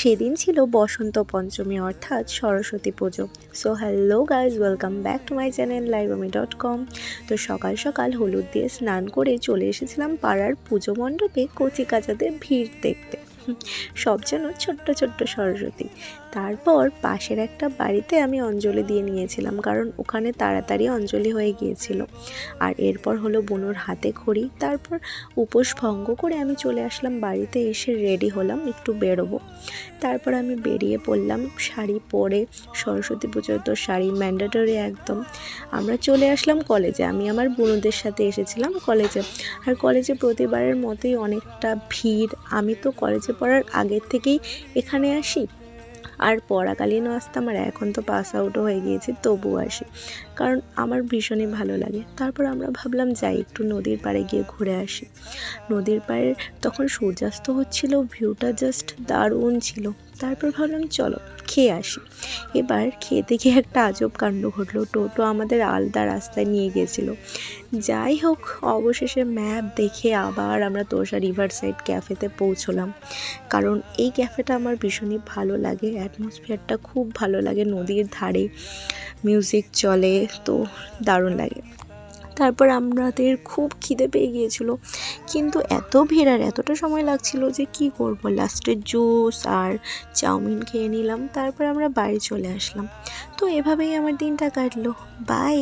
সেদিন ছিল বসন্ত পঞ্চমী অর্থাৎ সরস্বতী পুজো। So hello guys, welcome back to my channel liveami.com। তো সকাল সকাল হলুদ দিয়ে স্নান করে চলে এসেছিলাম পাড়ার পুজো মণ্ডপে কচি কাচাদের ভিড় দেখতে। সব যেন ছোট্ট ছোট্ট সরস্বতী। তারপর পাশের একটা বাড়িতে আমি অঞ্জলি দিয়ে নিয়েছিলাম, কারণ ওখানে তাড়াতাড়ি অঞ্জলি হয়ে গিয়েছিল। আর এরপর হলো বুনোর হাতে খড়ি। তারপর উপোস ভঙ্গ করে আমি চলে আসলাম বাড়িতে, এসে রেডি হলাম একটু বেরোবো। তারপর আমি বেরিয়ে পড়লাম শাড়ি পরে। সরস্বতী পুজোর তো শাড়ি ম্যান্ডেটরি একদম। আমরা চলে আসলাম কলেজে। আমি আমার বোনদের সাথে এসেছিলাম কলেজে। আর কলেজে প্রতিবারের মতোই অনেকটা ভিড়। আমি তো কলেজে পড়ার আগের থেকেই এখানে আসি, আর পড়াকালীনও আসতাম, আর এখন তো পাস আউটও হয়ে গিয়েছি, তবুও আসি, কারণ আমার ভীষণই ভালো লাগে। তারপর আমরা ভাবলাম যাই একটু নদীর পাড়ে গিয়ে ঘুরে আসি। নদীর পাড়ে তখন সূর্যাস্ত হচ্ছিল, ভিউটা জাস্ট দারুণ ছিল। তারপর ভাবলাম চলো খেয়ে আসি। এবার খেতে গিয়ে একটা আজব কাণ্ড ঘটলো, টোটো আমাদের আলাদা রাস্তায় নিয়ে গিয়েছিল। যাই হোক, অবশেষে ম্যাপ দেখে আবার আমরা তোষা রিভার সাইড ক্যাফেতে পৌঁছলাম, কারণ এই ক্যাফেটা আমার ভীষণই ভালো লাগে। অ্যাটমসফিয়ারটা খুব ভালো লাগে, নদীর ধারে মিউজিক চলে, তো দারুণ লাগে। তারপর আমাদের খুব খিদে পেয়ে গিয়েছিল, কিন্তু এত ভিড় আর এতটা সময় লাগছিল যে কি করব, লাস্টে জুস আর চাউমিন খেয়ে নিলাম। তারপর আমরা বাড়ি চলে আসলাম। তো এভাবেই আমার দিনটা কাটলো। বাই।